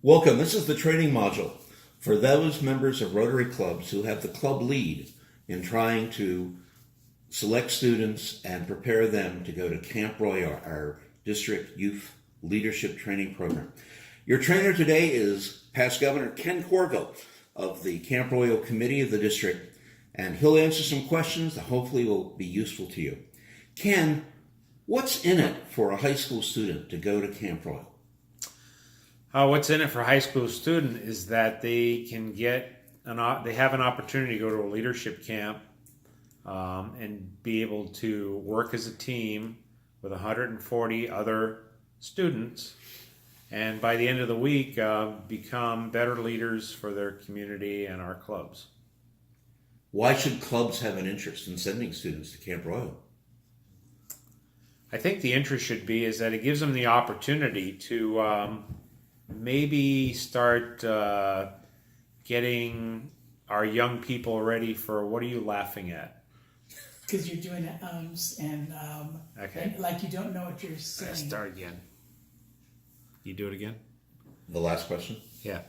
Welcome. This is the training module for those members of Rotary clubs who have the club lead in trying to select students and prepare them to go to Camp Royal, our district youth leadership training program. Your trainer today is past Governor Ken Corville of the Camp Royal Committee of the district, and he'll answer some questions that hopefully will be useful to you. Ken, what's in it for a high school student to go to Camp Royal? What's in it for a high school student is that they can they have an opportunity to go to a leadership camp and be able to work as a team with 140 other students, and by the end of the week become better leaders for their community and our clubs. Why should clubs have an interest in sending students to Camp Royal? I think the interest should be is that it gives them the opportunity to maybe start getting our young people ready for, what are you laughing at? Because you're doing the Okay. and like you don't know what you're saying. Let's start again. You do it again? The last question? Yeah.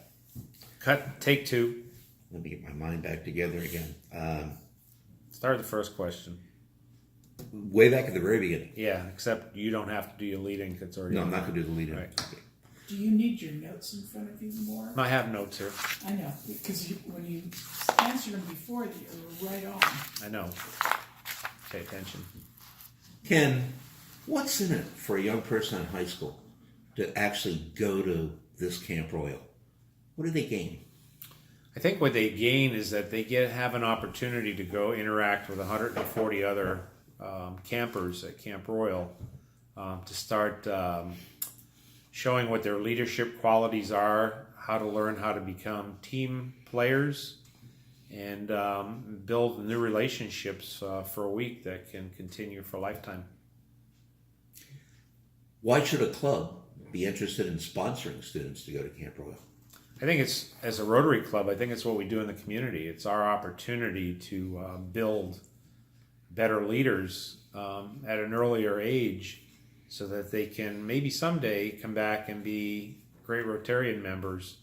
Cut, take two. Let me get my mind back together again. Start the first question. Way back at the very beginning. Yeah, except you don't have to do your leading because it's already No, I'm not going to do the lead in. Right. Okay. Do you need your notes in front of you more? I have notes here. I know, because when you answered them before, you were right on. I know. Pay attention. Ken, what's in it for a young person in high school to actually go to this Camp Royal? What do they gain? I think what they gain is that they have an opportunity to go interact with 140 other campers at Camp Royal to start showing what their leadership qualities are, how to learn how to become team players, and build new relationships for a week that can continue for a lifetime. Why should a club be interested in sponsoring students to go to Camp Royal? I think it's, as a Rotary Club, I think it's what we do in the community. It's our opportunity to build better leaders at an earlier age so that they can maybe someday come back and be great Rotarian members.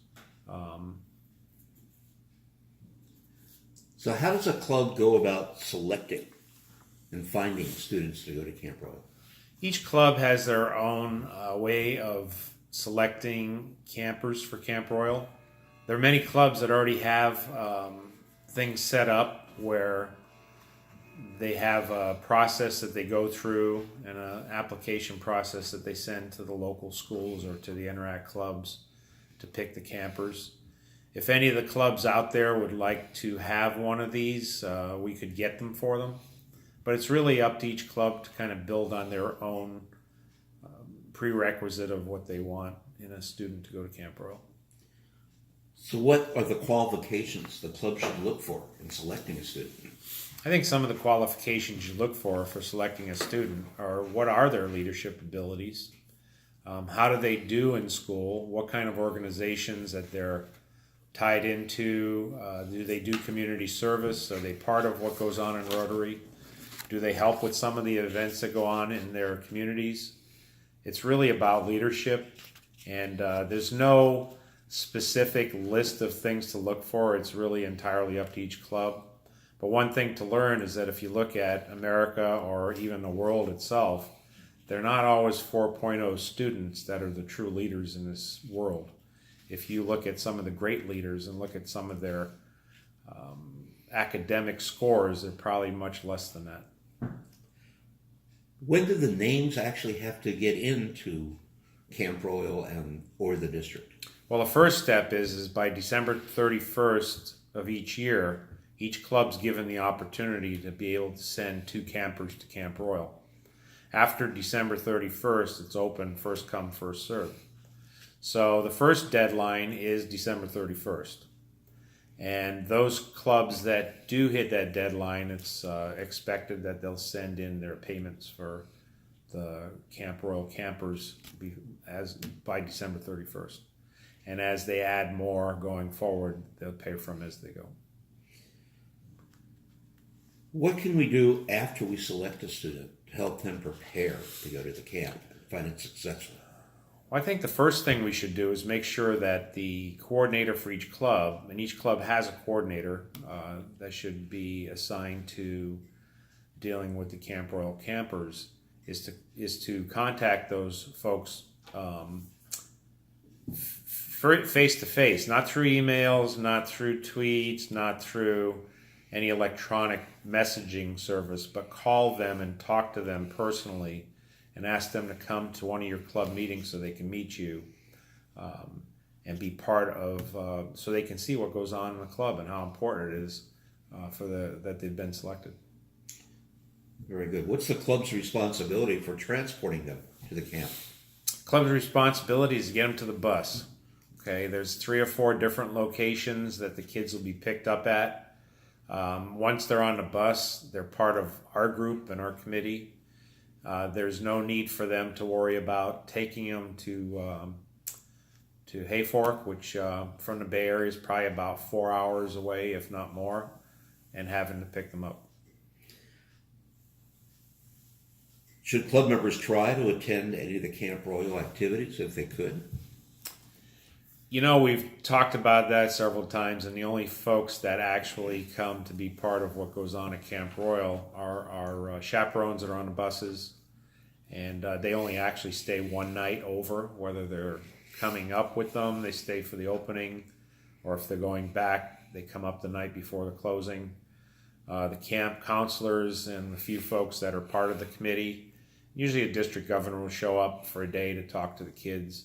So how does a club go about selecting and finding students to go to Camp Royal? Each club has their own way of selecting campers for Camp Royal. There are many clubs that already have things set up where they have a process that they go through and an application process that they send to the local schools or to the Interact clubs to pick the campers. If any of the clubs out there would like to have one of these, we could get them for them. But it's really up to each club to kind of build on their own prerequisite of what they want in a student to go to Camp Royal. So what are the qualifications the club should look for in selecting a student? I think some of the qualifications you look for selecting a student are, what are their leadership abilities? How do they do in school? What kind of organizations that they're tied into? Do they do community service? Are they part of what goes on in Rotary? Do they help with some of the events that go on in their communities? It's really about leadership, and there's no specific list of things to look for. It's really entirely up to each club. But one thing to learn is that if you look at America or even the world itself, they're not always 4.0 students that are the true leaders in this world. If you look at some of the great leaders and look at some of their academic scores, they're probably much less than that. When do the names actually have to get into Camp Royal or the district? Well, the first step is by December 31st of each year, each club's given the opportunity to be able to send 2 campers to Camp Royal. After December 31st, it's open, first come, first served. So the first deadline is December 31st. And those clubs that do hit that deadline, it's expected that they'll send in their payments for the Camp Royal campers by December 31st. And as they add more going forward, they'll pay for them as they go. What can we do after we select a student to help them prepare to go to the camp and find it successful? Well, I think the first thing we should do is make sure that the coordinator for each club, and each club has a coordinator that should be assigned to dealing with the Camp Royal campers, is to contact those folks face to face, not through emails, not through tweets, not through any electronic messaging service, but call them and talk to them personally and ask them to come to one of your club meetings so they can meet you and be part of, so they can see what goes on in the club and how important it is that they've been selected. Very good. What's the club's responsibility for transporting them to the camp? Club's responsibility is to get them to the bus. Okay, there's 3 or 4 different locations that the kids will be picked up at. Once they're on the bus, they're part of our group and our committee. There's no need for them to worry about taking them to Hayfork, which from the Bay Area is probably about 4 hours away, if not more, and having to pick them up. Should club members try to attend any of the Camp Royal activities if they could? You know, we've talked about that several times, and the only folks that actually come to be part of what goes on at Camp Royal are chaperones that are on the buses, and they only actually stay one night over, whether they're coming up with them, they stay for the opening, or if they're going back, they come up the night before the closing. The camp counselors and the few folks that are part of the committee, usually a district governor will show up for a day to talk to the kids.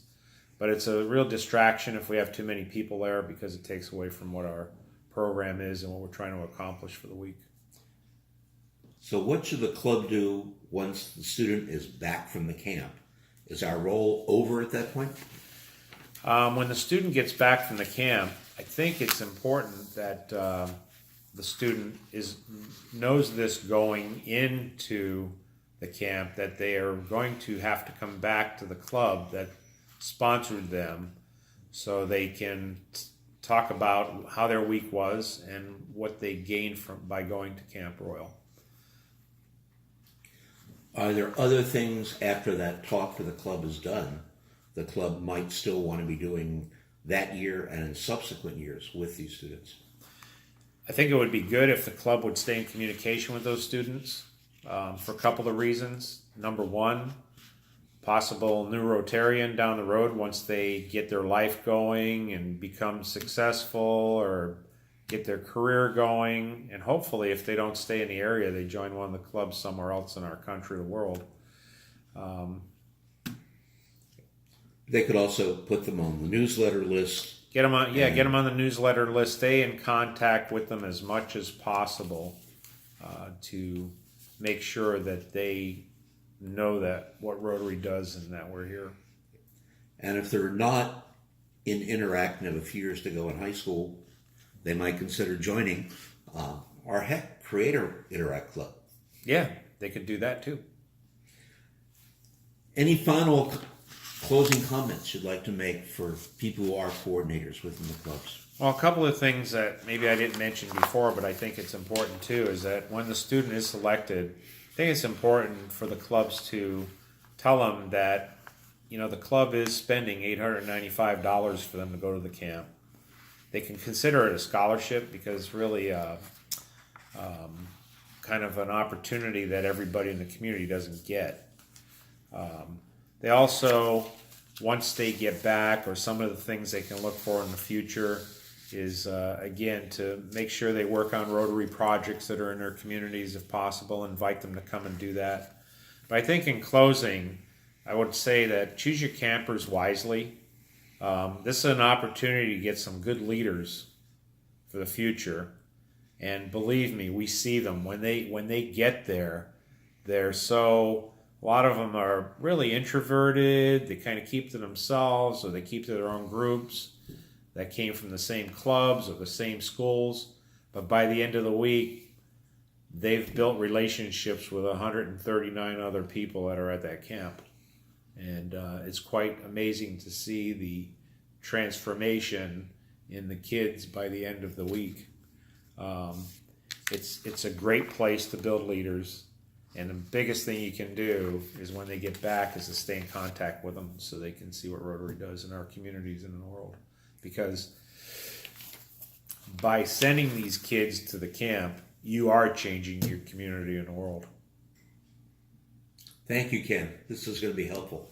But it's a real distraction if we have too many people there because it takes away from what our program is and what we're trying to accomplish for the week. So what should the club do once the student is back from the camp? Is our role over at that point? When the student gets back from the camp, I think it's important that the student knows this going into the camp, that they are going to have to come back to the club that sponsored them so they can talk about how their week was and what they gained by going to Camp Royal. Are there other things after that talk for the club is done the club might still want to be doing that year and in subsequent years with these students? I think it would be good if the club would stay in communication with those students for a couple of reasons. Number one, possible new Rotarian down the road once they get their life going and become successful or get their career going. And hopefully, if they don't stay in the area, they join one of the clubs somewhere else in our country or world. They could also put them on the newsletter list. Get them on, get them on the newsletter list. Stay in contact with them as much as possible to make sure that they know that what Rotary does and that we're here. And if they're not in Interact and have a few years to go in high school, they might consider joining our Creator Interact Club. Yeah, they could do that too. Any final closing comments you'd like to make for people who are coordinators within the clubs? Well, a couple of things that maybe I didn't mention before, but I think it's important too, is that when the student is selected, I think it's important for the clubs to tell them that, you know, the club is spending $895 for them to go to the camp. They can consider it a scholarship because it's really kind of an opportunity that everybody in the community doesn't get. They also, once they get back, or some of the things they can look for in the future is, again, to make sure they work on Rotary projects that are in their communities if possible, invite them to come and do that. But I think in closing, I would say that choose your campers wisely. This is an opportunity to get some good leaders for the future. And believe me, we see them. When they get there, they're so... A lot of them are really introverted. They kind of keep to themselves, or they keep to their own groups that came from the same clubs or the same schools. But by the end of the week, they've built relationships with 139 other people that are at that camp. And it's quite amazing to see the transformation in the kids by the end of the week. It's a great place to build leaders. And the biggest thing you can do is when they get back is to stay in contact with them so they can see what Rotary does in our communities and in the world. Because by sending these kids to the camp, you are changing your community and the world. Thank you, Ken. This is going to be helpful.